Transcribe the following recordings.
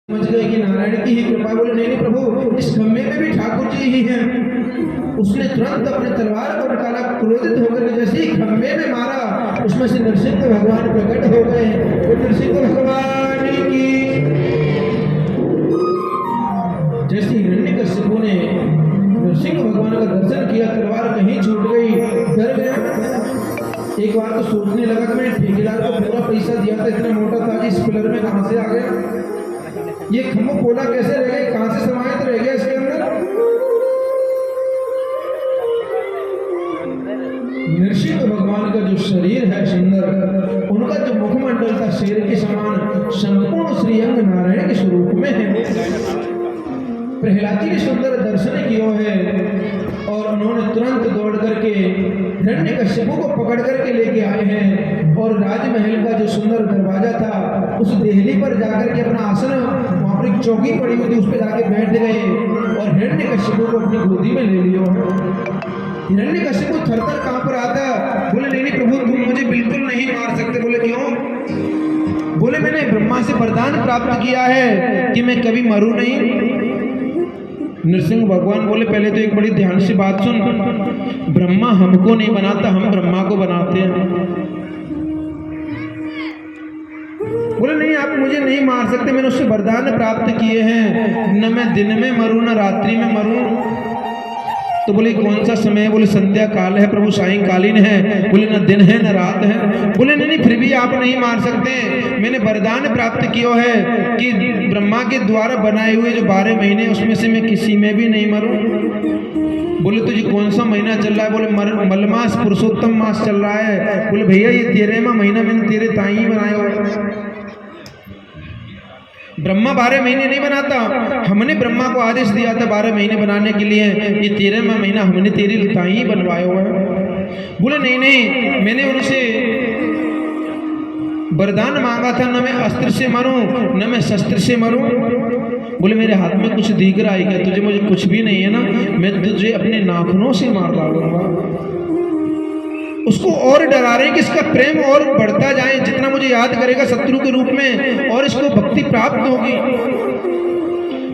समझ गए कि नारायण की ही कृपा। बोले नहीं नहीं प्रभु, इस खम्भे में भी ठाकुर जी ही हैं। उसने तुरंत अपने तलवार को निकाला, क्रोधित होकर जैसे ही खम्भे में मारा, उसमें से नरसिंह भगवान प्रकट हो गए। तो नरसिंह भगवान की जैसे हिरण्यकशिपु ने नरसिंह भगवान का दर्शन किया, तलवार कहीं छूट गई, डर गया। एक बार तो सोचने लगा कि मैंने ठेकेदार को पूरा पैसा दिया था, इतना मोटा था, इस पिलर में कहां से आ गया, ये खम्भा पोला कैसे रह गया, कहां से समाहित रह गया इसके अंदर। नरसिंह भगवान का जो शरीर है सुंदर, उनका जो मुखमंडल था शेर के समान, संपूर्ण श्रीअंग नारायण के स्वरूप में है। प्रहलाद जी ने सुंदर दर्शन किया है और उन्होंने तुरंत दौड़ करके हिरण्यकशिपु को पकड़ करके लेके आए हैं और राजमहल का जो सुंदर दरवाजा था उस देहली पर जाकर के अपना आसन, वहां पर एक चौकी पड़ी हुई थी, उस पर जाके बैठ गए और हिरण्यकशिपु को अपनी गोदी में ले लिया। हिरण्यकशिपु थरथर कांप रहा था। बोले नहीं नहीं प्रभु, तुम मुझे बिल्कुल नहीं मार सकते। बोले क्यों? बोले मैंने ब्रह्मा से वरदान प्राप्त किया है कि मैं कभी मरूं नहीं। नरसिंह भगवान बोले पहले तो एक बड़ी ध्यान से बात सुन, ब्रह्मा हमको नहीं बनाता, हम ब्रह्मा को बनाते हैं। बोले नहीं, आप मुझे नहीं मार सकते, मैंने उससे वरदान प्राप्त किए हैं, न मैं दिन में मरूं न रात्रि में मरूं। तो बोले कौन सा समय है? बोले संध्या काल है प्रभु, सायंकालीन है। बोले न दिन है न रात है। बोले नहीं नहीं, फिर भी आप नहीं मार सकते, मैंने वरदान प्राप्त किया है कि ब्रह्मा के द्वारा बनाए हुए जो 12 महीने उसमें से मैं किसी में भी नहीं मरूं। बोले तुझे कौन सा महीना चल रहा है? बोले मलमास पुरुषोत्तम मास चल रहा है। बोले भैया ये 13वां महीना मैंने तेरे ताई ही बनाया हुआ। ब्रह्मा 12 महीने नहीं बनाता, हमने ब्रह्मा को आदेश दिया था 12 महीने बनाने के लिए, ये 13वां महीना हमने तेरी ताई ही बनवाया हुआ है। बोले नहीं नहीं, मैंने उनसे वरदान मांगा था, न मैं अस्त्र से मरूं न मैं शस्त्र से मरूं। बोले मेरे हाथ में कुछ दिख रहा है क्या तुझे? मुझे कुछ भी नहीं है ना, मैं तुझे अपने नाखूनों से मार डालूंगा। उसको और डरा रहे कि इसका प्रेम और बढ़ता जाए, जितना मुझे याद करेगा शत्रु के रूप में और इसको भक्ति प्राप्त होगी।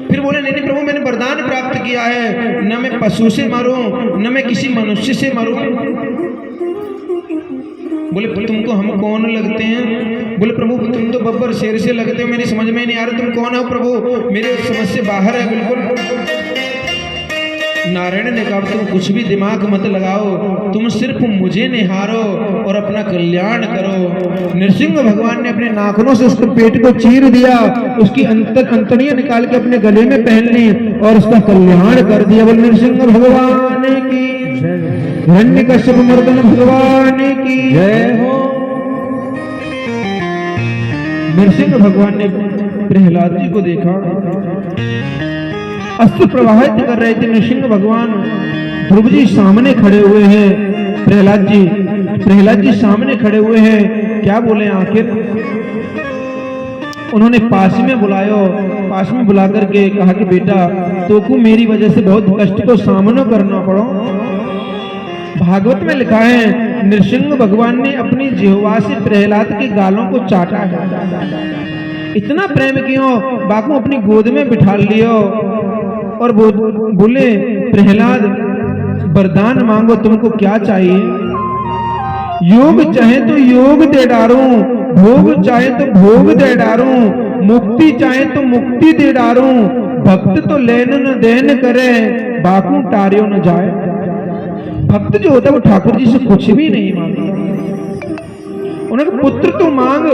फिर बोले नहीं नहीं प्रभु, मैंने वरदान प्राप्त किया है, न मैं पशु से मरूं न मैं किसी मनुष्य से मरूं। बोले तुमको हम कौन लगते हैं? बोले प्रभु तुम तो बब्बर शेर से लगते हो, मेरी समझ में नहीं आ रहा तुम कौन हो प्रभु, मेरे समझ से बाहर है बिल्कुल। नारायण ने कहा तुम कुछ भी दिमाग मत लगाओ, तुम सिर्फ मुझे निहारो और अपना कल्याण करो। नरसिंह भगवान ने अपने नाखूनों से उसके पेट को चीर दिया, उसकी अंतड़ियां निकाल के अपने गले में पहन ली और उसका कल्याण कर दिया। बोल नरसिंह भगवान की हिरण्यकश्यप मर्दन भगवान की जय हो। नरसिंह भगवान ने प्रहलाद जी को देखा, अस्त्र प्रवाहित कर रहे थे नरसिंह भगवान। ध्रुव जी सामने खड़े हुए हैं, प्रहलाद जी सामने खड़े हुए हैं, क्या बोले आखिर? उन्होंने पास में बुलायो, पास में बुला करके कहा कि बेटा तोको मेरी वजह से बहुत कष्ट को सामना करना पड़ो। भागवत में लिखा है नरसिंह भगवान ने अपनी जिह्वा से प्रहलाद के गालों को चाटा है। इतना प्रेम क्यों? बापू अपनी गोद में बिठा लियो और बोले प्रहलाद वरदान मांगो, तुमको क्या चाहिए? योग चाहे तो योग दे डारूं, भोग चाहे तो भोग दे डारूं, मुक्ति चाहे तो मुक्ति दे डारूं, भक्त तो लेन न देन करे, बापू टारियो न जाए। भक्त जो होता है वो ठाकुर जी से कुछ भी नहीं मांगता। उन्होंने पुत्र तो मांग,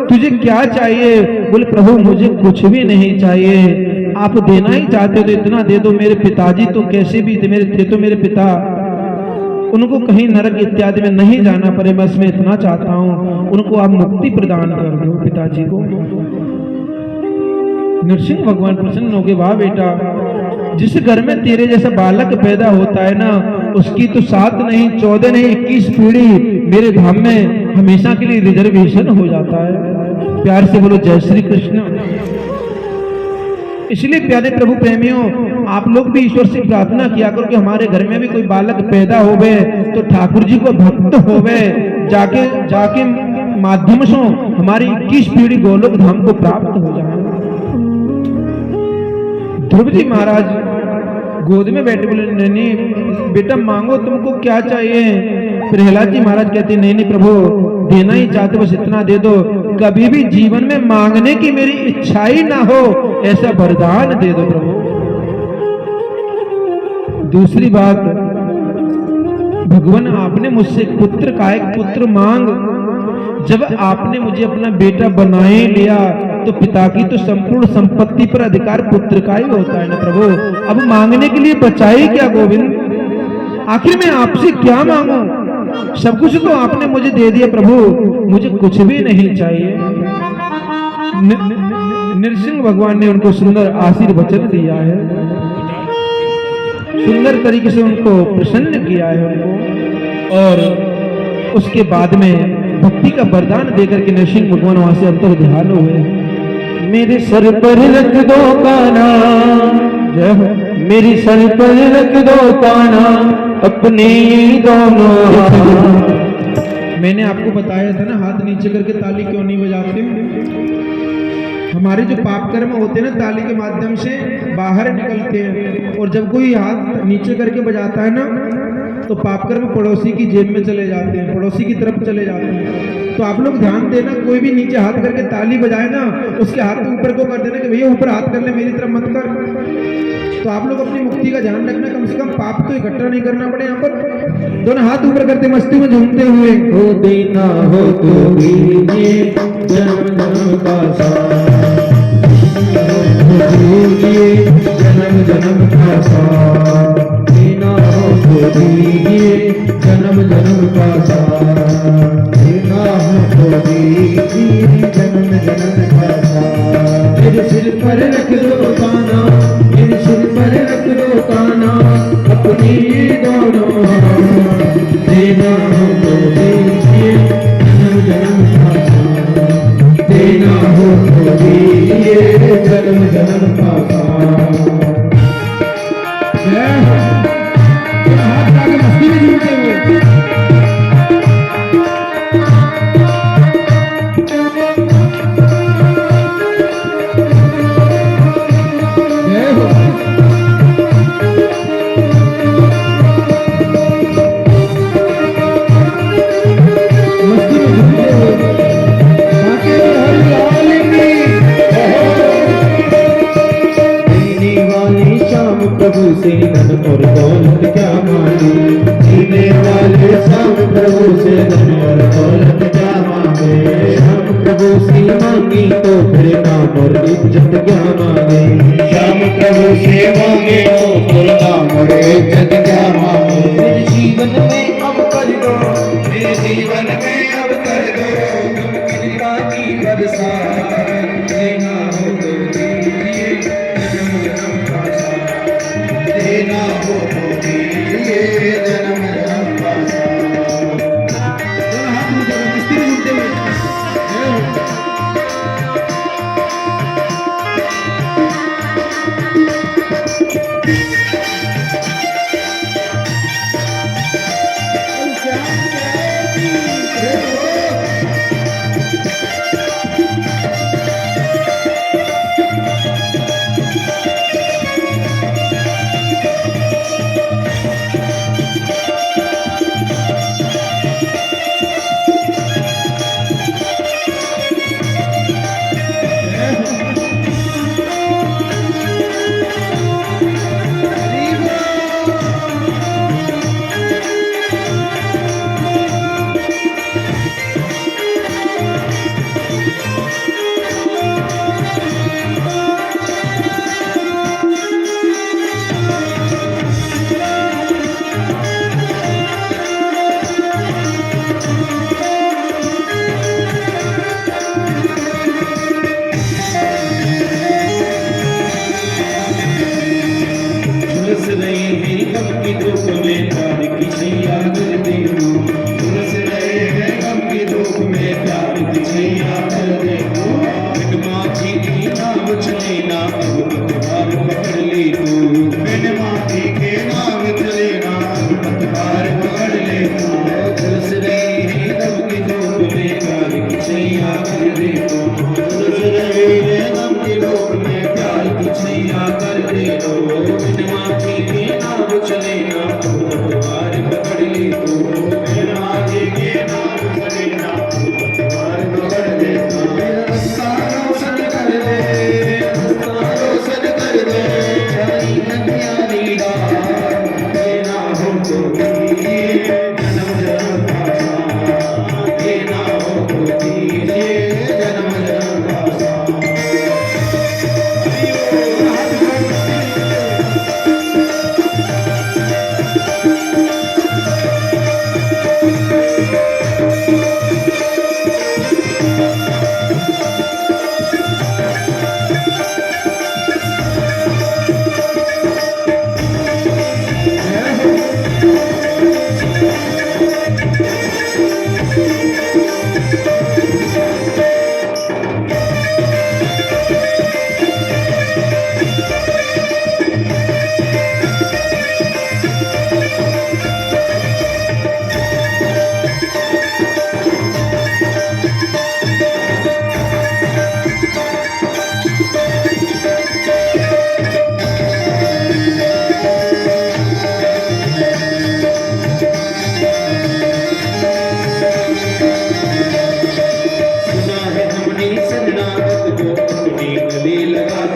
तुझे क्या चाहिए? बोले प्रभु मुझे कुछ भी नहीं चाहिए, आप देना ही चाहते हो तो इतना दे दो। मेरे पिताजी तो कैसे भी थे, मेरे पिता, उनको कहीं नरक इत्यादि में नहीं जाना पड़े, बस मैं इतना चाहता हूँ, उनको आप मुक्ति प्रदान कर दो पिताजी को। नरसिंह भगवान प्रसन्न हो गए, वाह बेटा, जिस घर में तेरे जैसा बालक पैदा होता है ना, उसकी तो 7 नहीं 14 नहीं 21 पीढ़ी मेरे धाम में हमेशा के लिए रिजर्वेशन हो जाता है। प्यार से बोलो जय श्री कृष्ण। इसलिए प्यारे प्रभु प्रेमियों, आप लोग भी ईश्वर से प्रार्थना किया करो कि हमारे घर में भी कोई बालक पैदा होवे तो ठाकुर जी को भक्त होवे, जाके माध्यम से हमारी 21 पीढ़ी गोलोक धाम को प्राप्त हो जाए। ध्रुव जी महाराज गोद में बैठे बोले, नहीं बेटा मांगो, तुमको क्या चाहिए? प्रहलाद जी महाराज कहते, नहीं प्रभु, देना ही चाहते बस इतना दे दो, कभी भी जीवन में मांगने की मेरी इच्छा ही ना हो, ऐसा वरदान दे दो प्रभु। दूसरी बात, भगवान आपने मुझसे पुत्र का एक पुत्र मांग, जब आपने मुझे अपना बेटा बनाए लिया तो पिता की तो संपूर्ण संपत्ति पर अधिकार पुत्र का ही होता है ना प्रभु। अब मांगने के लिए बचाए क्या गोविंद? आखिर मैं आपसे क्या मांगू? सब कुछ तो आपने मुझे दे दिया प्रभु, मुझे कुछ भी नहीं चाहिए। नृसिंह भगवान ने उनको सुंदर आशीर्वचन दिया है, सुंदर तरीके से उनको प्रसन्न किया है उनको, और उसके बाद में भक्ति का वरदान देकर के नरसिंह भगवान वहां से अंतर ध्यान हुए। मेरे सर पर रख दो काना, जय हो। मेरी सर पर रख दो काना, अपने दोनों हाथ। मैंने आपको बताया था ना, हाथ नीचे करके ताली क्यों नहीं बजाते? हमारे जो पाप कर्म होते हैं ना, ताली के माध्यम से बाहर निकलते हैं, और जब कोई हाथ नीचे करके बजाता है ना, तो पाप कर्म पड़ोसी की जेब में चले जाते हैं, पड़ोसी की तरफ चले जाते हैं। तो आप लोग ध्यान देना, कोई भी नीचे हाथ करके ताली बजाए ना, उसके हाथ ऊपर को कर देना कि भैया ऊपर हाथ कर ले, मेरी तरफ मत कर। तो आप लोग अपनी मुक्ति का ध्यान रखना, कम से कम पाप तो इकट्ठा नहीं करना पड़े। यहाँ पर दोनों हाथ ऊपर करते मस्ती में झूमते हुए, हो देना हो तो दीजिए जन्म जन्म का साथ, दीजिए जन्म जन्म का साथ, देना हो तो दीजिए जन्म जन्म का साथ, देना हो तो दीजिए जन्म जन्म का साथ। मेरे सिर पर रख दो काना, मेरे सिर पर रख दो काना, अपनी दोनों हाथ, देना हो तो दीजिए जन्म जन्म का साथ, देना हो तो दीजिए जन्म जन्म का साथ। जय हो। हाथ आगे मस्ती में झूमते हुए, जय हो। मस्ती में झूमते हुए, बाके हरियाली देने वाली शाम प्रभु से धन और दौलत क्या मांगे, जीने वाले शाम प्रभु से धन और दौलत क्या मांगे, शाम प्रभु से मांगी तो फिर नाम और इज्जत क्या मांगे, शाम प्रभु से मांगे तो फिर नाम और इज्जत क्या मांगे। मेरे जीवन में अब कर दो, मेरे जीवन में अब कर दो, तुम कृपा की बरसात, देना हो तो दीजिए जन्म जन्म का साथ, देना हो तो दीजिए जन्म जन्म का साथ। दोनों हाथ ऊपर करके मस्ती में झूमते हुए, जय हो।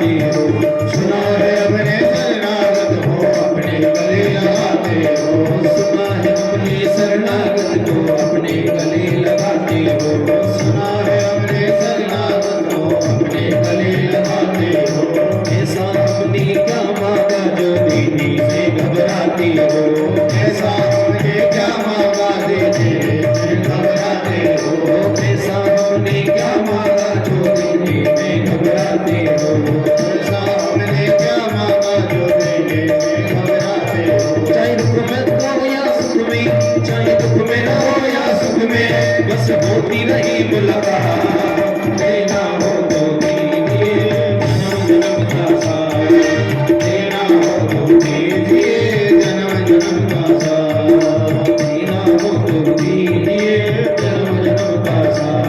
घबराते हो, सुना है अपने शरणागत हो अपने गले लगाते हो, सुना है अपने शरणागत को अपने गले लगाते हो, सुना है अपने शरणागत को अपने गले लगाते हो। ऐसा हमने क्या मांगा जो देने से घबराते हो, ऐसा हमने क्या मांगा देने से घबराते हो, ऐसा हमने क्या मांगा जो देने में घबराते हो, ऐसा हमने क्या मांगा जो देने में घबराते हो। चाहे दुख में हो या सुख में, चाहे दुख में हो या सुख में, बस होती रही मुलाकात, देना हो तो दीजिए जन्म जन्म का साथ, देना हो तो दीजिए जन्म जन्म का साथ, देना हो तो दीजिए जन्म जन्म का साथ।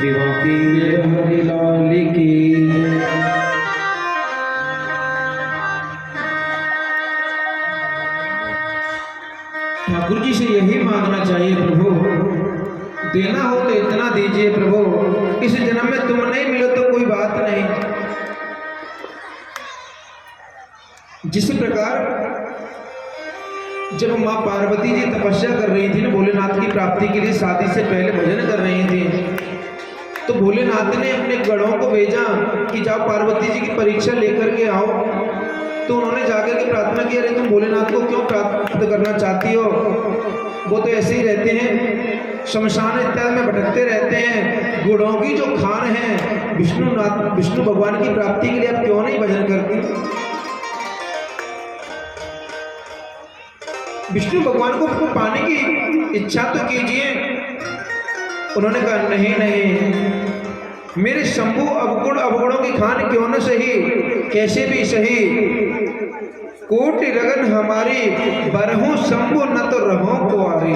बाकी बिहारी लाल की ठाकुर जी से यही मांगना चाहिए प्रभु, देना हो तो इतना दीजिए प्रभु, इस जन्म में तुम नहीं मिलो तो कोई बात नहीं। जिस प्रकार जब माँ पार्वती जी तपस्या कर रही थी ना भोलेनाथ की प्राप्ति के लिए, शादी से पहले भजन कर रही थी, तो भोलेनाथ ने अपने गणों को भेजा कि जाओ पार्वती जी की परीक्षा लेकर के आओ। तो उन्होंने जाकर के प्रार्थना की, अरे तुम भोलेनाथ को क्यों प्राप्त करना चाहती हो, वो तो ऐसे ही रहते हैं, शमशान इत्यादि में भटकते रहते हैं, गुणों की जो खान है विष्णु भगवान की प्राप्ति के लिए आप क्यों नहीं भजन करती। विष्णु भगवान को पाने की इच्छा तो कीजिए। उन्होंने कहा नहीं नहीं, मेरे शंभु अवगुणों की खान क्यों न सही, कैसे भी सही, कोटि रगन हमारी बरहूं शंभु न तो रहो कुंवारी।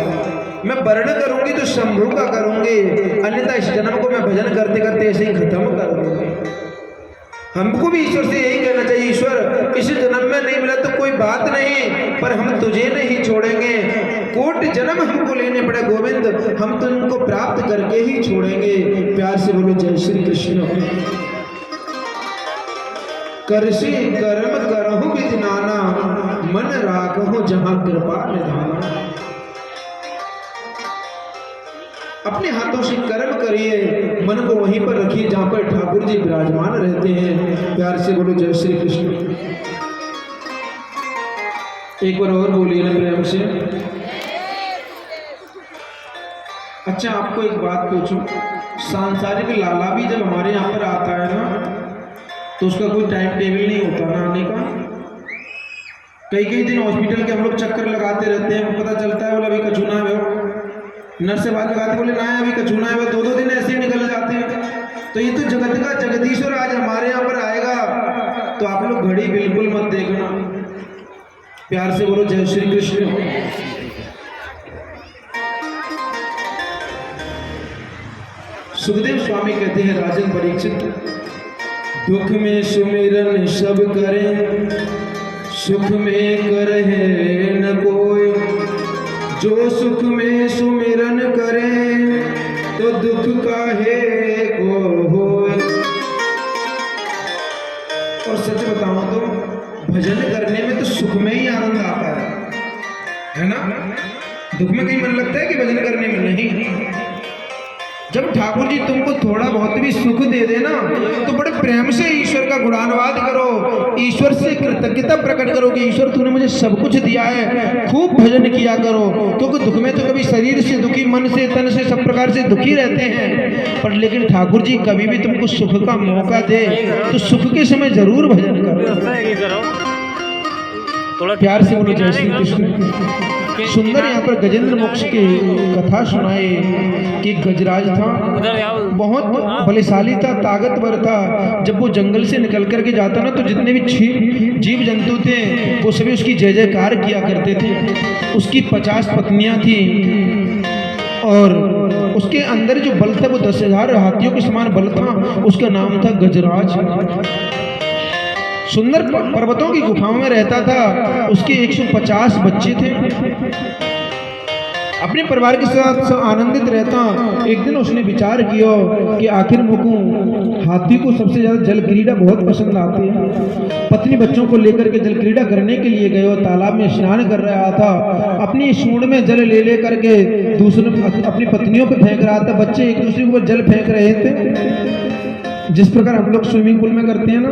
मैं वर्ण करूंगी तो शंभु का करूंगी, अन्यथा इस जन्म को मैं भजन करते करते ऐसे ही खत्म कर दूंगी। हमको भी ईश्वर से यही कहना चाहिए, ईश्वर इस जन्म में नहीं मिला तो कोई बात नहीं, पर हम तुझे नहीं छोड़ेंगे, कोटि जन्म हमको लेने पड़े गोविंद, हम तुमको प्राप्त करके ही छोड़ेंगे। प्यार से बोलो जय श्री कृष्ण। करसी कर्म करहु विधि नाना, मन राखहु जहां कृपा निधाना। अपने हाथों से कर्म करिए, मन को वहीं पर रखिए जहां पर ठाकुर जी विराजमान रहते हैं। प्यार से बोलो जय श्री कृष्ण। एक बार और बोलिए ना प्रेम से। अच्छा, आपको एक बात पूछूं, सांसारिक लाला भी जब हमारे यहाँ पर आता है ना, तो उसका कोई टाइम टेबल नहीं होता ना आने का। कई कई दिन हॉस्पिटल के हम लोग चक्कर लगाते रहते हैं, पता चलता है बोला अभी कछूना है, नर्स से बात लगाते बोले ना अभी कछूना है, 2-2 दिन ऐसे ही निकल जाते हैं। तो ये तो जगत का जगदीश्वर आज हमारे यहाँ पर आएगा, तो आप लोग घड़ी बिल्कुल मत देखना। प्यार से बोलो जय श्री कृष्ण। सुखदेव स्वामी कहते हैं राजन परीक्षित, दुख में सुमिरन सब करें, सुख में करहे न कोई, जो सुख में सुमिरन करे तो दुख काहे को होए। और सच बताऊं तो भजन करने में तो सुख में ही आनंद आता है ना। दुख में कहीं मन लगता है कि भजन करने में नहीं। जब ठाकुर जी तुमको थोड़ा बहुत भी सुख दे देना, तो बड़े प्रेम से ईश्वर का गुणानुवाद करो, ईश्वर से कृतज्ञता प्रकट करो कि ईश्वर तूने मुझे सब कुछ दिया है। खूब भजन किया करो, क्योंकि दुख में तो कभी शरीर से दुखी, मन से, तन से, सब प्रकार से दुखी रहते हैं, पर लेकिन ठाकुर जी कभी भी तुमको सुख का मौका दे तो सुख के समय जरूर भजन करो। प्यार से बोलो जय श्री कृष्ण। सुंदर यहाँ पर गजेंद्र मोक्ष की कथा सुनाए कि गजराज था, बहुत बलशाली था, ताकतवर था। जब वो जंगल से निकल करके जाता ना, तो जितने भी जीव जंतु थे वो सभी उसकी जय जयकार किया करते थे। उसकी 50 पत्नियां थी और उसके अंदर जो बल था वो 10,000 हाथियों के समान बल था। उसका नाम था गजराज। सुंदर पर्वतों की गुफाओं में रहता था। उसके 150 बच्चे थे। अपने परिवार के साथ आनंदित रहता। एक दिन उसने विचार किया कि आखिर मुझको हाथी को सबसे ज्यादा जल क्रीड़ा बहुत पसंद आती है। पत्नी बच्चों को लेकर के जल क्रीड़ा करने के लिए गए और तालाब में स्नान कर रहा था। अपनी सूंड में जल ले करके दूसरे अपनी पत्नियों पे फेंक रहा था। बच्चे एक दूसरे के ऊपर जल फेंक रहे थे, जिस प्रकार हम लोग स्विमिंग पूल में करते हैं ना।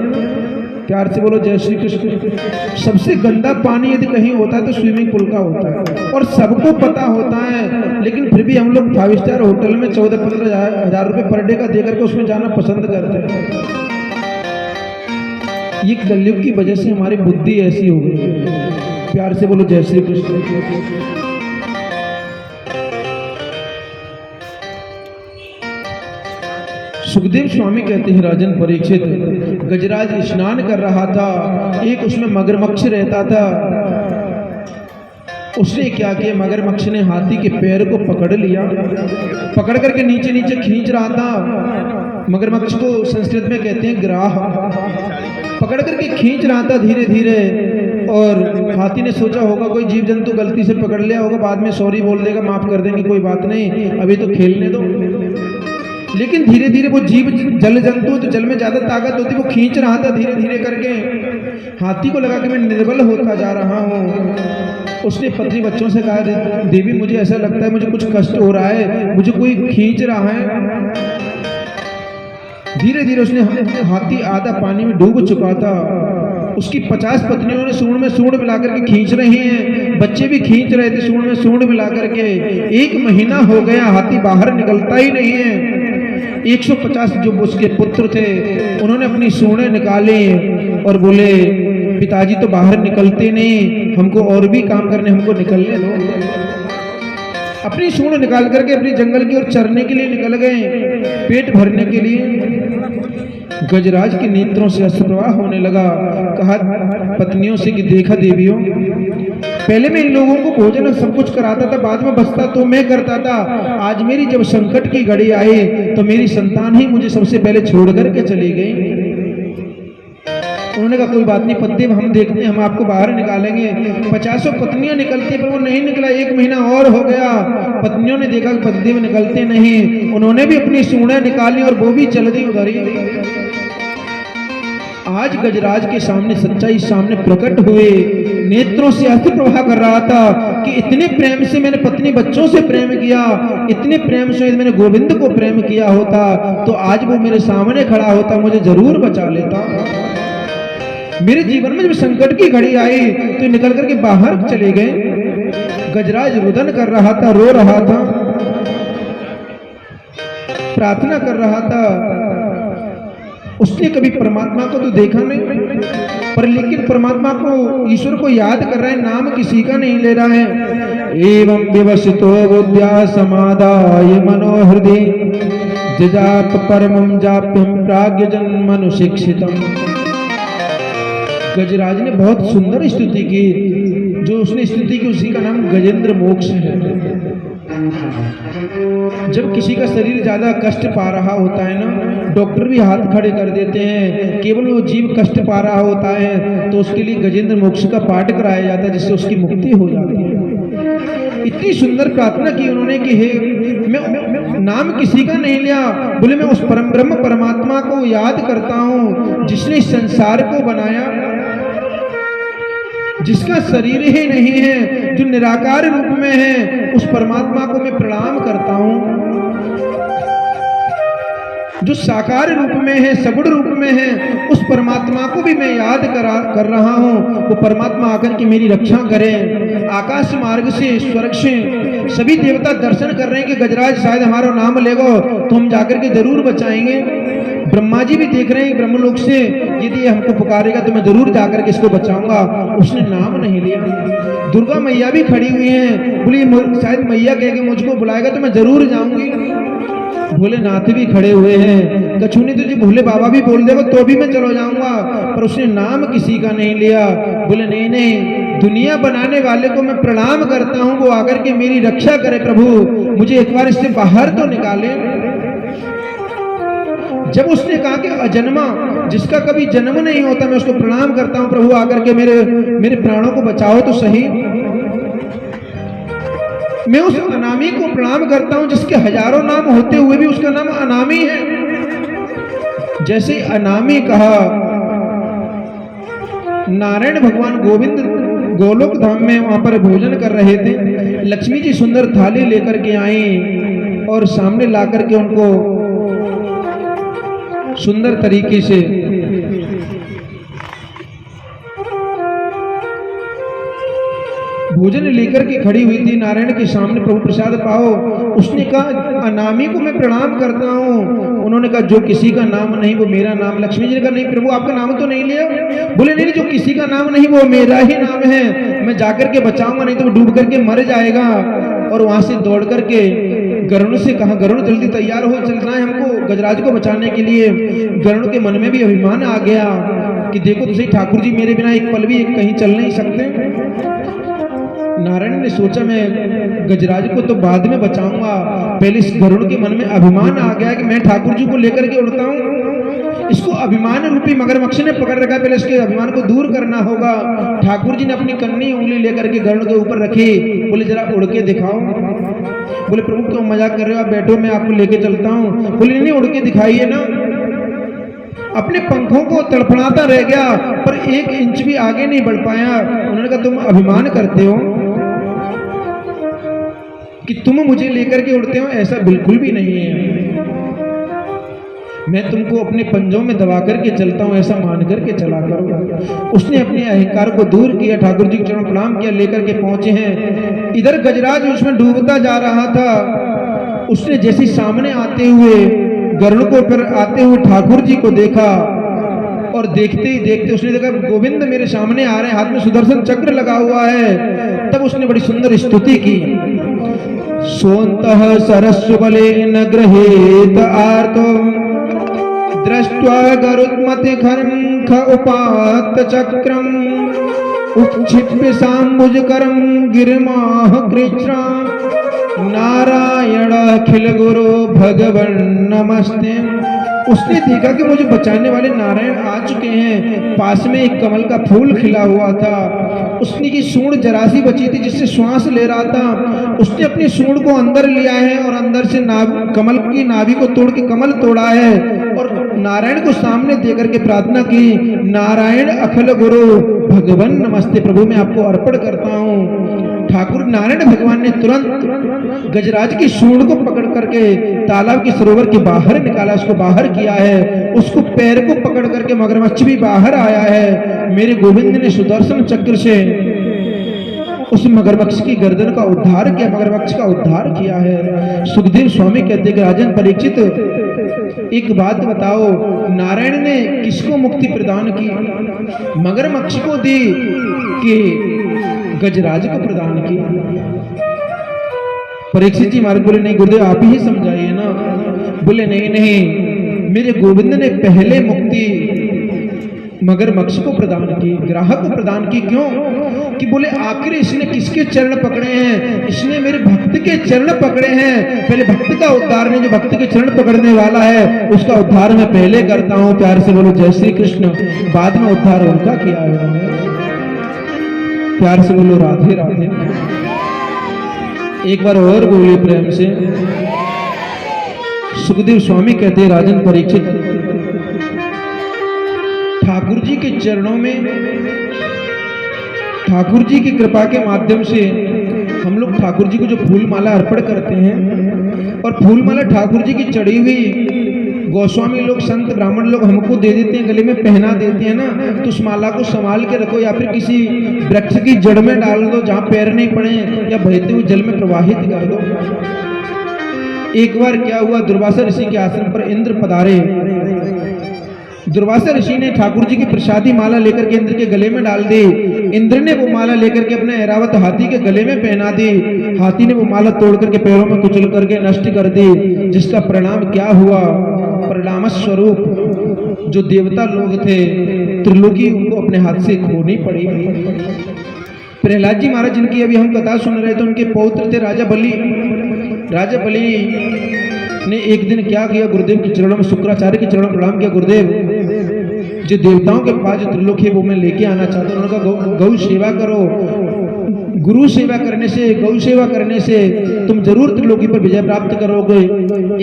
प्यार से बोलो जय श्री कृष्ण। सबसे गंदा पानी यदि कहीं होता है तो स्विमिंग पूल का होता है, और सबको पता होता है, लेकिन फिर भी हम लोग 5 स्टार होटल में 14-15 हजार रुपए पर डे का देकर के उसमें जाना पसंद करते हैं। ये कलयुग की वजह से हमारी बुद्धि ऐसी हो गई। प्यार से बोलो जय श्री कृष्ण। सुखदेव स्वामी कहते हैं राजन परीक्षित, गजराज स्नान कर रहा था। एक उसमें मगरमच्छ रहता था। उसने क्या किया, मगरमच्छ ने हाथी के पैर को पकड़ लिया, पकड़ करके नीचे नीचे खींच रहा था। मगरमच्छ को संस्कृत में कहते हैं ग्राह। पकड़ करके खींच रहा था धीरे धीरे, और हाथी ने सोचा होगा कोई जीव जंतु गलती से पकड़ लिया होगा, बाद में सॉरी बोल देगा, माफ कर देंगे, कोई बात नहीं, अभी तो खेलने दो। लेकिन धीरे धीरे वो जीव जल जंतु, तो जल में ज्यादा ताकत होती, वो खींच रहा था धीरे धीरे करके। हाथी को लगा कि मैं निर्बल होता जा रहा हूँ। उसने पत्नी बच्चों से कहा, देवी मुझे ऐसा लगता है मुझे कुछ कष्ट हो रहा है, मुझे कोई खींच रहा है। धीरे धीरे उसने, हाथी आधा पानी में डूब चुका था। उसकी 50 पत्नियों ने सूंड में सूंड मिला करके खींच रही हैं, बच्चे भी खींच रहे थे सूंड में सूंड मिला करके। 1 महीना हो गया, हाथी बाहर निकलता ही नहीं है। 150 जो उसके पुत्र थे उन्होंने अपनी सूंडें निकाली और बोले, पिताजी तो बाहर निकलते नहीं, हमको और भी काम करने, हमको निकलने दो। अपनी सूंड निकाल करके अपनी जंगल की ओर चरने के लिए निकल गए, पेट भरने के लिए। गजराज के नेत्रों से अश्रुप्रवाह होने लगा। कहा पत्नियों से कि देखा देवियों, पहले मैं इन लोगों को भोजन सब कुछ कराता था, बाद में बचता तो मैं करता था। आज मेरी जब संकट की घड़ी आई तो मेरी संतान ही मुझे सबसे पहले छोड़ करके चली गई। उन्होंने कहा कोई बात नहीं पतिदेव, हम देखते हैं, हम आपको बाहर निकालेंगे। 50 पत्नियां निकलती पर वो नहीं निकला। 1 महीना और हो गया, पत्नियों ने देखा कि पतिदेव निकलते नहीं। उन्होंने भी अपनी सूंडें निकाली और वो भी चल दी उधर ही। आज गजराज के सामने सच्चाई सामने प्रकट हुए, नेत्रों से अश्रु प्रवाह कर रहा था कि इतने प्रेम से मैंने पत्नी बच्चों से प्रेम किया, इतने प्रेम से मैंने गोविंद को प्रेम किया होता तो आज वो मेरे सामने खड़ा होता, मुझे जरूर बचा लेता। मेरे जीवन में जब संकट की घड़ी आई तो निकल करके बाहर चले गए। गजराज रुदन कर रहा था, रो रहा था, प्रार्थना कर रहा था। उसने कभी परमात्मा को तो देखा नहीं, पर लेकिन परमात्मा को, ईश्वर को याद कर रहा है, नाम किसी का नहीं ले रहा है। एवं विवसितो बुद्ध्या समादाय मनोहृदि जजाप परमं जाप्यं प्राज्ञ जन्मनुशिक्षितम्। गजराज ने बहुत सुंदर स्तुति की, जो उसने स्तुति की उसी का नाम गजेंद्र मोक्ष है। जब किसी का शरीर ज्यादा कष्ट पा रहा होता है ना, डॉक्टर भी हाथ खड़े कर देते हैं, केवल वो जीव कष्ट पा रहा होता है तो उसके लिए गजेंद्र मोक्ष का पाठ कराया जाता है, जिससे उसकी मुक्ति हो जाती है। इतनी सुंदर प्रार्थना की उन्होंने कि हे, मैं नाम किसी का नहीं लिया, बोले मैं उस परम ब्रह्म परमात्मा को याद करता हूँ जिसने इस संसार को बनाया, जिसका शरीर ही नहीं है, जो निराकार रूप में है, उस परमात्मा को मैं प्रणाम करता हूँ। जो साकार रूप में है, सगुण रूप में है, उस परमात्मा को भी मैं याद कर रहा हूँ। वो परमात्मा आकर के मेरी रक्षा करें। आकाश मार्ग से, स्वर्ग से सभी देवता दर्शन कर रहे हैं कि गजराज शायद हमारा नाम लेगो तो हम जाकर के जरूर बचाएंगे। ब्रह्मा जी भी देख रहे हैं ब्रह्मलोक से, यदि ये हमको पुकारेगा तो मैं जरूर जाकर के इसको बचाऊंगा। उसने नाम नहीं लिया। दुर्गा मैया भी खड़ी हुई हैं, बोली शायद मैया कह के मुझको बुलाएगा तो मैं जरूर जाऊंगी। भोलेनाथ भी खड़े हुए हैं, कछु नहीं तुझे भोले बाबा भी बोल देगा तो भी मैं चलो जाऊंगा, पर उसने नाम किसी का नहीं लिया। बोले नहीं नहीं, दुनिया बनाने वाले को मैं प्रणाम करता हूँ, वो आकर के मेरी रक्षा करे प्रभु, मुझे एक बार इससे बाहर तो निकाले। जब उसने कहा कि अजन्मा, जिसका कभी जन्म नहीं होता, मैं उसको प्रणाम करता हूँ प्रभु, आकर के मेरे प्राणों को बचाओ तो सही। मैं उस अनामी को प्रणाम करता हूं जिसके हजारों नाम होते हुए भी उसका नाम अनामी है। जैसे अनामी कहा, नारायण भगवान गोविंद गोलोक धाम में वहां पर भोजन कर रहे थे। लक्ष्मी जी सुंदर थाली लेकर के आई और सामने ला करके उनको सुंदर तरीके से भोजन लेकर के खड़ी हुई थी नारायण के सामने, प्रभु प्रसाद पाओ। उसने कहा अनामी को मैं प्रणाम करता हूँ। उन्होंने कहा जो किसी का नाम नहीं वो मेरा नाम। लक्ष्मी जी ने कहा नहीं प्रभु आपका नाम तो नहीं लिया। बोले नहीं, जो किसी का नाम नहीं वो मेरा ही नाम है, मैं जाकर के बचाऊंगा, नहीं तो वो डूब करके मर जाएगा। और वहां से दौड़ करके गरुड़ से कहा, गरुड़ जल्दी तैयार हो, चलना है हमको गजराज को बचाने के लिए। गरुड़ के मन में भी अभिमान आ गया कि देखो तो सही, ठाकुर जी मेरे बिना एक पल भी कहीं चल नहीं सकते। नारायण ने सोचा मैं गजराज को तो बाद में बचाऊंगा, पहले इस गरुड़ के मन में अभिमान आ गया कि मैं ठाकुर जी को लेकर के उड़ता हूँ। इसको अभिमान रूपी मगरमच्छ ने पकड़ रखा, पहले इसके अभिमान को दूर करना होगा। ठाकुर जी ने अपनी कन्नी उंगली लेकर के गरुड़ के ऊपर रखी, बोले जरा उड़ के दिखाओ। बोले प्रभु क्यों मजाक कर रहे हो, आप बैठो मैं आपको लेके चलता हूँ। बोले नहीं, उड़ के दिखाइए ना। अपने पंखों को तड़फड़ाता रह गया पर 1 इंच भी आगे नहीं बढ़ पाया। उन्होंने कहा तुम अभिमान करते हो कि तुम मुझे लेकर के उड़ते हो, ऐसा बिल्कुल भी नहीं है। मैं तुमको अपने पंजों में दबा करके चलता हूं, ऐसा मान करके चला करो। उसने अपने अहंकार को दूर किया, ठाकुर जी के चरणों प्रणाम किया, लेकर के पहुंचे हैं। इधर गजराज उसमें डूबता जा रहा था। उसने जैसे सामने आते हुए गरुड़ को पर आते हुए ठाकुर जी को देखा और देखते ही देखते उसने देखा गोविंद मेरे सामने आ रहे हैं, हाथ में सुदर्शन चक्र लगा हुआ है। तब उसने बड़ी सुंदर स्तुति की। सोन्तः सरस्व बलेन गृहीत आर्तो दृष्ट्वा गरुत्मति खर्ख उपात्त चक्रम उक्षिप्य सांबुजकरम गिरिमाह कृच्छ्रा नारायण अखिल गुरु भगवन नमस्ते। उसने देखा कि मुझे बचाने वाले नारायण आ चुके हैं। पास में एक कमल का फूल खिला हुआ था, उसने की सूंड जरासी बची थी जिससे श्वास ले रहा था। उसने अपनी सूंड को अंदर लिया है और अंदर से कमल की नाभि को तोड़ के कमल तोड़ा है और नारायण को सामने देकर के प्रार्थना की, नारायण अखिल गुरु भगवान नमस्ते, प्रभु मैं आपको अर्पण करता हूँ। ठाकुर नारायण भगवान ने तुरंत गजराज की सूंड को पकड़ करके तालाब के सरोवर के बाहर निकाला, उसको बाहर किया है, उसको पैर को पकड़ करके मगरमच्छ भी बाहर आया है। मेरे गोविंद ने सुदर्शन चक्र से उस मगरमच्छ की गर्दन का उद्धार किया, मगरमच्छ का उद्धार किया है। सुखदेव स्वामी कहते हैं राजन परीक्षित एक बात बताओ, नारायण ने किसको मुक्ति प्रदान की? मगरमच्छ को दी कि गजराज को प्रदान की? परीक्षित जी महाराज बोले नहीं गुरुदेव आप ही समझाइए ना। बोले नहीं नहीं, मेरे गोविंद ने पहले मुक्ति मगरमच्छ को प्रदान की, ग्राहक को प्रदान की। क्यों? कि बोले आखिर इसने किसके चरण पकड़े हैं? इसने मेरे भक्त के चरण पकड़े हैं। पहले भक्त का उद्धार नहीं, जो भक्त के चरण पकड़ने वाला है उसका उद्धार मैं पहले करता हूं। प्यार से बोलो जय श्री कृष्ण। बाद में उद्धार उनका किया है उन्होंने। प्यार से बोलो राधे राधे। एक बार और बोलिए प्रेम से। सुखदेव स्वामी कहते हैं राजन परीक्षित, ठाकुर जी के चरणों में, ठाकुर जी की कृपा के माध्यम से हम लोग ठाकुर जी को जो फूल माला अर्पण करते हैं, और फूल माला ठाकुर जी की चढ़ी हुई गोस्वामी लोग, संत ब्राह्मण लोग हमको दे देते हैं, गले में पहना देते हैं ना, तो उस माला को संभाल के रखो, या फिर किसी वृक्ष की जड़ में डाल दो जहां पैर नहीं पड़े, या बहते हुए जल में प्रवाहित कर दो। एक बार क्या हुआ, दुर्वासा ऋषि के आश्रम पर इंद्र पधारे। दुर्वासा ऋषि ने ठाकुर जी की प्रसादी माला लेकर के इंद्र के गले में डाल दी। इंद्र ने वो माला लेकर के अपने ऐरावत हाथी के गले में पहना दी। हाथी ने वो माला तोड़ करके पैरों में कुचल करके नष्ट कर दी, जिसका परिणाम क्या हुआ? परिणाम स्वरूप जो देवता लोग थे त्रिलोकी उनको अपने हाथ से खोनी पड़ी। प्रहलाद जी महाराज जिनकी अभी हम कथा सुन रहे थे, उनके पौत्र थे राजा बलि। राजा बलि ने एक दिन क्या किया, गुरुदेव के चरणों में, शुक्राचार्य के चरणों में प्रणाम किया। गुरुदेव जो देवताओं के पास जो त्रिलोक है वो मैं लेके आना चाहता हूँ। उन्होंने कहा गौ सेवा करो, गुरु सेवा करने से, गौ सेवा करने से तुम जरूर त्रिलोकी पर विजय प्राप्त करोगे।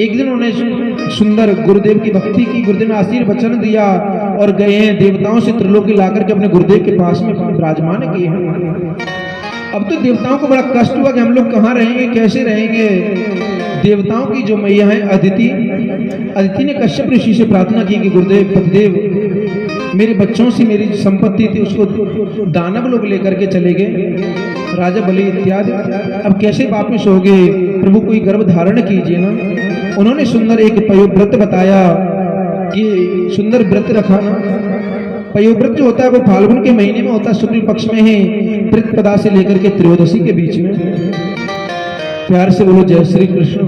एक दिन उन्होंने सुंदर गुरुदेव की भक्ति की, गुरुदेव ने आशीर्वचन दिया और गए हैं देवताओं से त्रिलोकी लाकर के अपने गुरुदेव के पास में विराजमान किए हैं। अब तो देवताओं को बड़ा कष्ट हुआ कि हम लोग कहाँ रहेंगे, कैसे रहेंगे। देवताओं की जो मैया है अदिति, अदिति ने कश्यप ऋषि से प्रार्थना की कि गुरुदेव पतिदेव मेरे बच्चों से मेरी संपत्ति थी उसको दानव लोग लेकर के चले गए, राजा बलि इत्यादि। अब कैसे वापिस हो गए? प्रभु कोई गर्भ धारण कीजिए ना। उन्होंने सुंदर एक पयोव्रत बताया कि सुंदर व्रत रखा ना। पयोव्रत जो होता है वो फाल्गुन के महीने में होता है, शुक्ल पक्ष में ही, प्रतिपदा से लेकर के त्रयोदशी के बीच में। प्यार से बोलो जय श्री कृष्ण।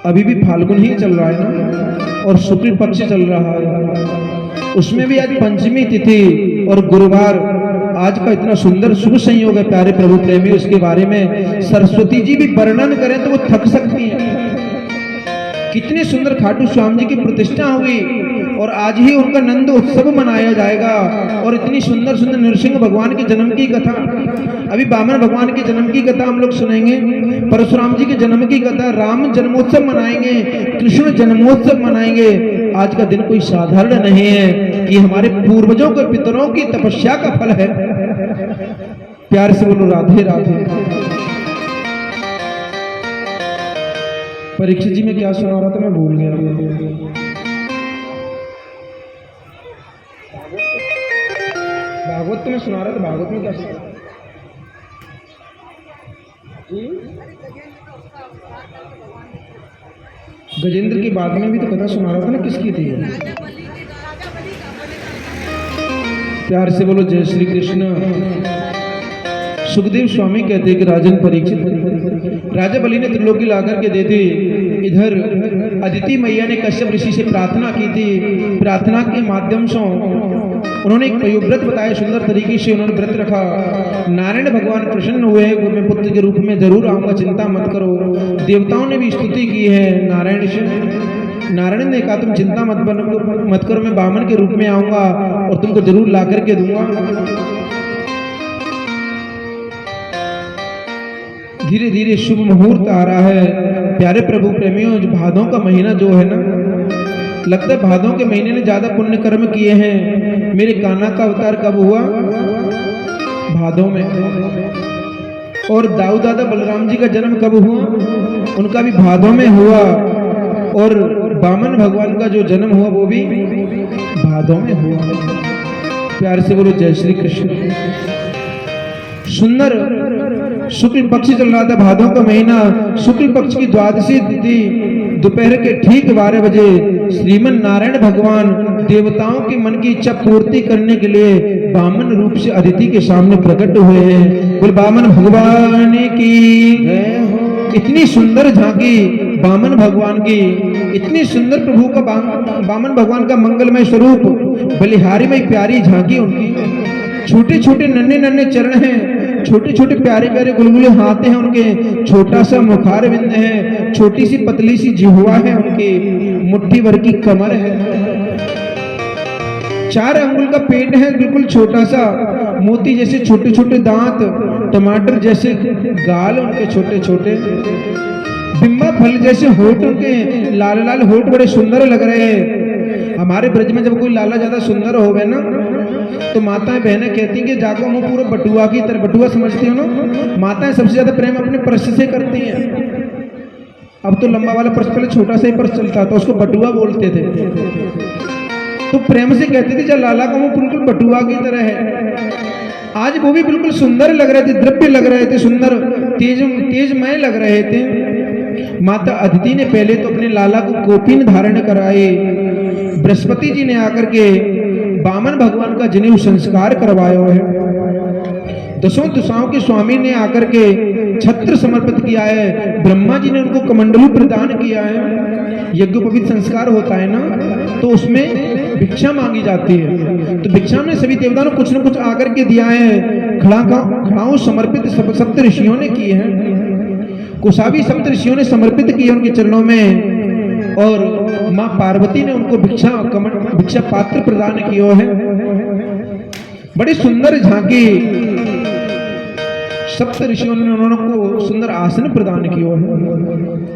अभी भी फाल्गुन ही चल रहा है ना, और शुक्ल पक्ष चल रहा है। उसमें भी आज पंचमी तिथि और गुरुवार, आज का इतना सुंदर शुभ संयोग है प्यारे प्रभु प्रेमी। उसके बारे में सरस्वती जी भी वर्णन करें तो वो थक सकती हैं। कितने सुंदर खाटू स्वामी जी की प्रतिष्ठा हुई, और आज ही उनका नंद उत्सव मनाया जाएगा। और इतनी सुंदर सुंदर नृसिंह भगवान के जन्म की कथा, अभी वामन भगवान के जन्म की कथा हम लोग सुनेंगे, परशुराम जी के जन्म की कथा, राम जन्मोत्सव मनाएंगे, कृष्ण जन्मोत्सव मनाएंगे। आज का दिन कोई साधारण नहीं है, ये हमारे पूर्वजों के पितरों की तपस्या का फल है। प्यार से बोलो राधे राधे। परीक्षित जी में क्या सुना रहा था मैं भूल गया। भागवत तो मैं सुना रहा था, भागवत में क्या सुना जी? गजेंद्र की बाद में भी तो कथा सुना रहा था ना, किसकी थी? प्यार से बोलो जय श्री कृष्ण। सुखदेव स्वामी कहते हैं कि राजन परीक्षित, राजा बलि ने त्रिलोकी लाकर के दे दी। इधर अदिति मैया ने कश्यप ऋषि से प्रार्थना की थी। प्रार्थना के माध्यम से उन्होंने एक पयोव्रत बताया, सुंदर तरीके से उन्होंने व्रत रखा। नारायण भगवान प्रसन्न हुए, मैं पुत्र के रूप में जरूर आऊंगा, चिंता मत करो। देवताओं ने भी स्तुति की है नारायण से। नारायण ने कहा तुम चिंता मत करो, मैं बामन के रूप में आऊंगा और तुमको जरूर ला करके दूंगा। धीरे धीरे शुभ मुहूर्त आ रहा है प्यारे प्रभु प्रेमियों। जो भादों का महीना जो है ना, लगता है भादों के महीने ने ज्यादा पुण्य कर्म किए हैं। मेरे कान्हा का अवतार कब हुआ? भादों में। और दाऊ दादा बलराम जी का जन्म कब हुआ? उनका भी भादों में हुआ। और बामन भगवान का जो जन्म हुआ वो भी भादों में हुआ। प्यार से बोलो जय श्री कृष्ण। सुंदर शुक्ल पक्ष चल रहा था, भादों का महीना, शुक्ल पक्ष की द्वादशी तिथि, दोपहर के ठीक 12 बजे श्रीमन नारायण भगवान देवताओं के मन की इच्छा पूर्ति करने के लिए बामन रूप से अदिति के सामने प्रकट हुए हैं। बोल बामन भगवान की। इतनी सुंदर झांकी बामन भगवान की, इतनी सुंदर प्रभु का बामन भगवान का मंगलमय स्वरूप, बलिहारी में प्यारी झांकी उनकी। छोटे छोटे नन्हे नन्हे चरण हैं, छोटे छोटे प्यारे प्यारे गुलगुले हाथ हैं उनके, छोटा सा मुखार बिंद है, छोटी सी पतली सी जिह्वा है उनकी, मुट्ठी भर की कमर है, 4 अंगुल का पेट है, बिल्कुल छोटा सा, मोती जैसे छोटे छोटे दांत, टमाटर जैसे गाल उनके छोटे छोटे, बिम्बा फल जैसे होठ उनके, लाल लाल होठ बड़े सुंदर लग रहे हैं। हमारे ब्रज में जब कोई लाला ज्यादा सुंदर हो गए ना तो माताएं बहनें कहती हैं कि जाको मुंह पूरा बटुआ की तरह, बटुआ समझती हो ना, माताएं सबसे ज्यादा प्रेम अपने पर्स से करती हैं। अब तो लंबा वाला पर्स, पहले छोटा सा ही पर्स चलता था, उसको बटुआ बोलते थे। तो प्रेम से कहती थी चल लाला का मुंह बिल्कुल बटुआ की तरह है। आज वो भी बिल्कुल सुंदर लग रहे थे, द्रव्य लग रहे थे, सुंदर तेजमय लग रहे थे। माता अदिति ने पहले तो अपने लाला को कोपिन धारण कराए, बृहस्पति जी ने आकर के बामन भगवान का जनेऊ संस्कार करवाया है। 10 दिशाओं के स्वामी ने आकर के छत्र समर्पित किया है, ब्रह्मा जी ने उनको कमंडलू प्रदान किया है। यज्ञोपवीत संस्कार होता है ना, तो उसमें भिक्षा मांगी जाती है, तो भिक्षा में सभी देवताओं ने कुछ न कुछ आकर के दिया है। खड़ाओं समर्पित सप्त ऋषियों ने किए हैं, कुशाभी सप्त ऋषियों ने समर्पित किए उनके चरणों में, और मां पार्वती ने उनको भिक्षा पात्र प्रदान किया है। बड़ी सुंदर झांकी सप्त ऋषियों ने उन्होंने को सुंदर आसन प्रदान किया है।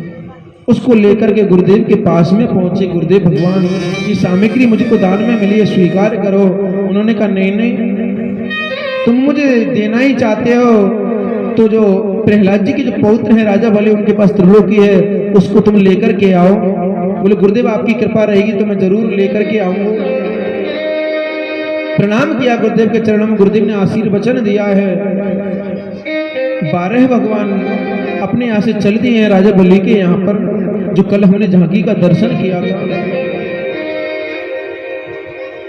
उसको लेकर के गुरुदेव के पास में पहुंचे। गुरुदेव भगवान की सामग्री मुझको दान में मिली है, स्वीकार करो। उन्होंने कहा नहीं नहीं, तुम मुझे देना ही चाहते हो तो जो प्रहलाद जी के जो पौत्र है राजा बलि, उनके पास त्रिलोकी है, उसको तुम लेकर के आओ। बोले गुरुदेव आपकी कृपा रहेगी तो मैं जरूर लेकर के आऊंगा। प्रणाम किया गुरुदेव के चरणों में, गुरुदेव ने आशीर्वचन दिया है। 12 भगवान अपने यहाँ से चल दिए हैं राजा बलि के यहाँ पर, जो कल हमने झांकी का दर्शन किया था।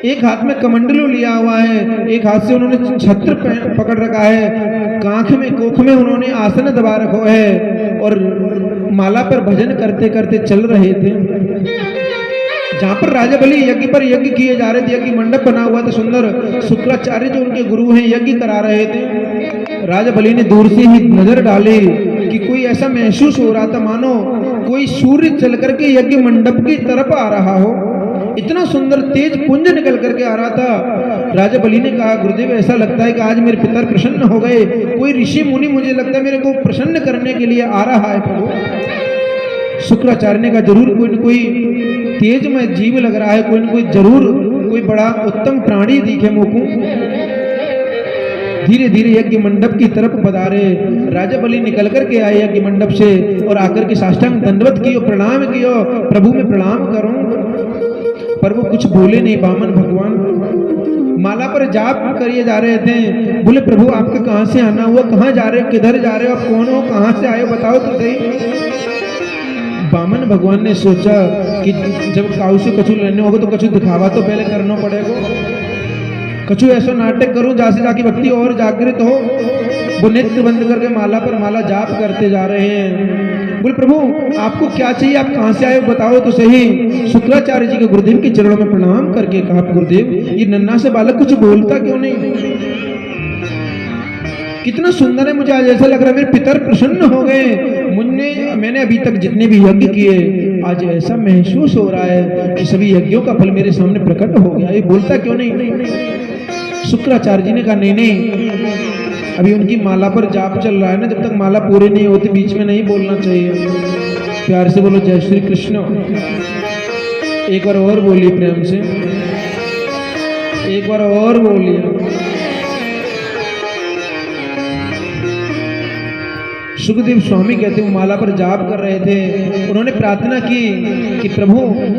एक हाथ में कमंडलू लिया हुआ है, एक हाथ से उन्होंने छत्र पकड़ रखा है, कांख में कोख में उन्होंने आसन दबा रखा है, और माला पर भजन करते करते चल रहे थे। जहां पर राजा बलि यज्ञ पर यज्ञ किए जा रहे थे, यज्ञ मंडप बना हुआ था सुंदर, शुक्राचार्य जो उनके गुरु हैं यज्ञ करा रहे थे। राजा बलि ने दूर से ही नजर डाली कि कोई ऐसा महसूस हो रहा था मानो कोई सूर्य चल करके यज्ञ मंडप की तरफ आ रहा हो, इतना सुंदर तेज पुंज निकल करके आ रहा था। राजा बलि ने कहा गुरुदेव ऐसा लगता है कि आज मेरे पितर प्रसन्न हो गए, कोई ऋषि मुनि मुझे लगता है मेरे को प्रसन्न करने के लिए आ रहा है प्रभु। शुक्राचार्य ने कहा जरूर कोई न कोई तेजमय जीव लग रहा है, कोई न कोई जरूर कोई बड़ा उत्तम प्राणी दिखे मोको। धीरे धीरे यज्ञ मंडप की तरफ पधारे। राजा बलि निकल करके आए यज्ञ मंडप से और आकर के साष्टांग दंडवत कियो, प्रणाम कियो, प्रभु में प्रणाम करो, पर वो कुछ बोले नहीं। बामन भगवान माला पर जाप करिए जा रहे थे। बोले प्रभु आपका कहाँ से आना हुआ, कहाँ जा रहे हो, किधर जा रहे हो, आप कौन हो, कहाँ से आए हो, बताओ तो सही। बामन भगवान ने सोचा कि जब काऊ से कछु लेने होगा तो कछु दिखावा तो पहले करना पड़ेगा, कछु ऐसा नाटक करूं जहाँ से जाके भक्ति और जागृत हो। वो नेत्र बंद करके माला पर माला जाप करते जा रहे हैं। बोले प्रभु आपको क्या चाहिए, आप कहाँ से आए हो बताओ तो सही। शुक्राचार्य जी के गुरुदेव के चरणों में प्रणाम करके कहा गुरुदेव ये नन्हा से बालक कुछ बोलता क्यों नहीं, कितना सुंदर है, मुझे आज ऐसा लग रहा है मेरे पितर प्रसन्न हो गए। मैंने अभी तक जितने भी यज्ञ किए आज ऐसा महसूस हो रहा है कि सभी यज्ञों का फल मेरे सामने प्रकट हो गया, ये बोलता क्यों नहीं। शुक्राचार्य जी ने कहा नहीं नहीं, अभी उनकी माला पर जाप चल रहा है ना, जब तक माला पूरी नहीं होती बीच में नहीं बोलना चाहिए। प्यार से बोलो जय श्री कृष्ण। एक बार और बोलिए प्रेम से, एक बार और बोलिए। सुखदेव स्वामी कहते हैं माला पर जाप कर रहे थे, उन्होंने प्रार्थना की कि प्रभु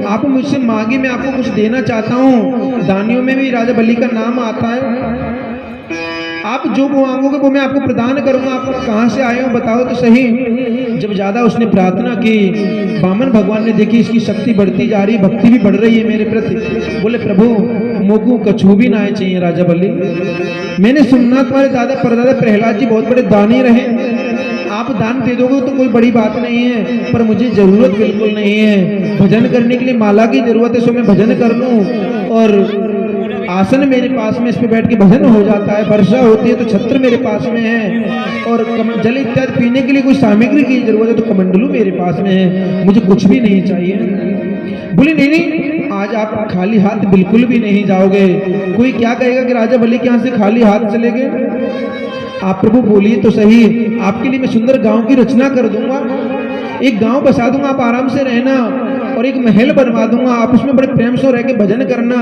आप मुझसे मांगे, मैं आपको कुछ देना चाहता हूँ। दानियों में भी राजा बलि का नाम आता है, आप जो मांगोगे वो मैं आपको प्रदान करूंगा। आप कहाँ से आए हो बताओ तो सही। जब ज्यादा उसने प्रार्थना की, वामन भगवान ने देखी इसकी शक्ति बढ़ती जा रही, भक्ति भी बढ़ रही है मेरे प्रति। बोले प्रभु मोकू कछु भी ना चाहिए राजा बलि, मैंने सुनना तुम्हारे दादा परदादा प्रहलाद जी बहुत बड़े दानी रहे, आप दान दे दोगे तो कोई बड़ी बात नहीं है, पर मुझे जरूरत बिल्कुल नहीं है। भजन करने के लिए माला की जरूरत है, सो मैं भजन कर लूं, और आसन मेरे पास में, इस पे बैठ के भजन हो जाता है। वर्षा होती है तो छत्र मेरे पास में है, और जल इत्यादि पीने के लिए कोई सामग्री की जरूरत है तो कमंडलू मेरे पास में है, मुझे कुछ भी नहीं चाहिए। बोले नहीं नहीं, आज आप खाली हाथ बिल्कुल भी नहीं जाओगे। कोई क्या कहेगा कि राजा बलि के यहाँ से खाली हाथ चले गए। आप प्रभु बोलिए तो सही, आपके लिए मैं सुंदर गांव की रचना कर दूंगा, एक गांव बसा दूंगा, आप आराम से रहना, और एक महल बनवा दूंगा, आप उसमें बड़े प्रेम से रह के भजन करना।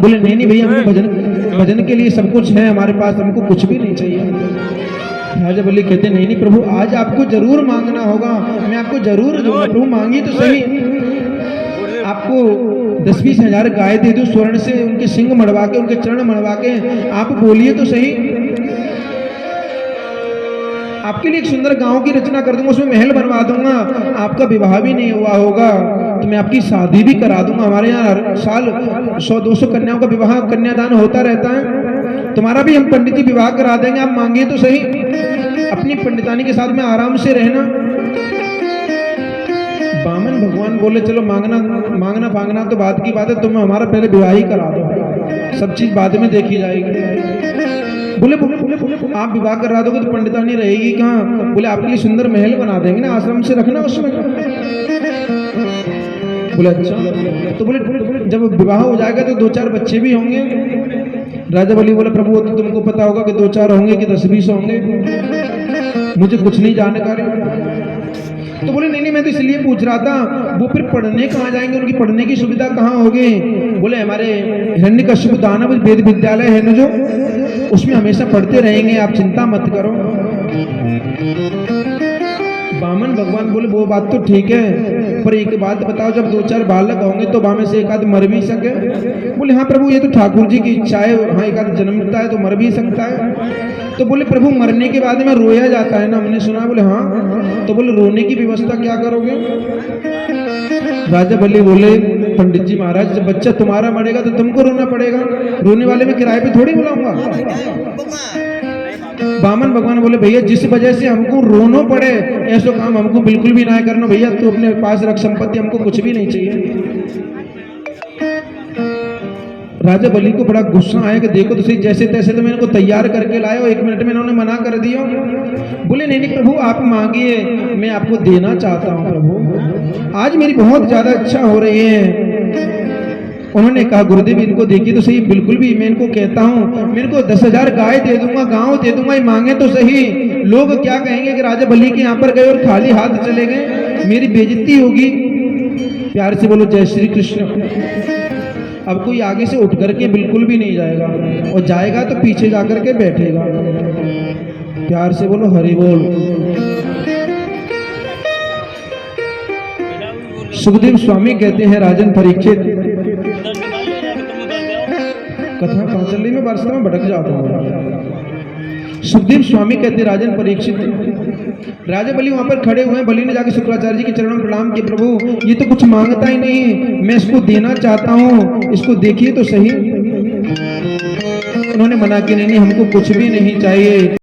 बोले नहीं नहीं भैया, हमको भजन के लिए सब कुछ है हमारे पास, हमको कुछ भी नहीं चाहिए। राजा बलि कहते नहीं नहीं प्रभु, आज आपको जरूर मांगना होगा, मैं आपको जरूर दूंगा। प्रभु मांगिए तो सही, आपको 10-20 हजार गाय दे दूं स्वर्ण से, उनके सिंग मड़वा के, उनके चरण मड़वा के, आप बोलिए तो सही। आपके लिए एक सुंदर गांव की रचना कर दूंगा, उसमें महल बनवा दूंगा, आपका विवाह भी नहीं हुआ होगा तो मैं आपकी शादी भी करा दूंगा। हमारे यहाँ हर साल 100-200 कन्याओं का विवाह कन्यादान होता रहता है, तुम्हारा भी हम पंडित जी विवाह करा देंगे, आप मांगिए तो सही। अपनी पंडितानी के साथ में आराम से रहना। वामन भगवान बोले चलो मांगना फांगना तो बात की बात है, तुम हमारा पहले विवाह ही करा दो, सब चीज बाद में देखी जाएगी। बोले आप विवाह करा दोगे तो पंडितानी रहेगी कहाँ। बोले आपके लिए सुंदर महल बना देंगे ना, आश्रम से रखना उसमें। बोले अच्छा। तो बोले जब विवाह हो जाएगा तो 2-4 बच्चे भी होंगे। राजा बलि बोले प्रभु वो तो तुमको पता होगा कि 2-4 होंगे कि 10-20 होंगे, मुझे कुछ नहीं जानकारी। तो बोले नहीं नहीं, मैं तो इसलिए पूछ रहा था वो फिर पढ़ने कहाँ जाएंगे, उनकी पढ़ने की सुविधा कहाँ होगी। बोले हमारे हिरण्यकश्यप दानव वेद विद्यालय है ना जो, उसमें हमेशा पढ़ते रहेंगे, आप चिंता मत करो। वामन भगवान बोले वो बात तो ठीक है, पर एक बात बताओ, जब 2-4 बालक होंगे तो वहां में से एक आध मर भी सके। बोले हाँ प्रभु ये तो ठाकुर जी की इच्छा है, हाँ एक आध जन्मता है तो मर भी सकता है। तो बोले प्रभु मरने के बाद में रोया जाता है ना, हमने सुना। बोले हाँ। तो बोले रोने की व्यवस्था क्या करोगे। राजा बलि बोले पंडित जी महाराज जब बच्चा तुम्हारा मरेगा तो तुमको रोना पड़ेगा, रोने वाले में किराए पे थोड़ी बुलाऊंगा। वामन भगवान बोले भैया जिस वजह से हमको रोनो पड़े ऐसा काम हमको बिल्कुल भी ना करना भैया, तू अपने पास रख संपत्ति, हमको कुछ भी नहीं चाहिए। राजा बलि को बड़ा गुस्सा आया कि देखो तो सही, जैसे तैसे तो मैंने इनको तैयार करके लाया और 1 मिनट में इन्होंने मना कर दिया। बोले नहीं नहीं प्रभु आप मांगिए, मैं आपको देना चाहता हूँ प्रभु, आज मेरी बहुत ज्यादा इच्छा हो रही है। उन्होंने कहा गुरुदेव इनको देखिए तो सही, बिल्कुल भी मैं इनको कहता हूँ मेरे को 10,000 गाय दे दूंगा, गांव दे दूंगा, ये मांगे तो सही। लोग क्या कहेंगे कि राजा बलि के यहाँ पर गए और खाली हाथ चले गए, मेरी बेइज्जती होगी। प्यार से बोलो जय श्री कृष्ण। अब कोई आगे से उठ करके बिल्कुल भी नहीं जाएगा, और जाएगा तो पीछे जाकर के बैठेगा। प्यार से बोलो हरि बोल। सुखदेव स्वामी कहते हैं राजन परीक्षित, कथा कहाँ चल रही, मैं वास्तव में भटक जाता हूँ। सुखदेव स्वामी कहते राजन परीक्षित, राजा बलि वहां पर खड़े हुए हैं, बलि ने जाकर शुक्राचार्य जी के चरणों में प्रणाम किया, प्रभु ये तो कुछ मांगता ही नहीं, मैं इसको देना चाहता हूँ, इसको देखिए तो सही। उन्होंने मना किया नहीं नहीं हमको कुछ भी नहीं चाहिए।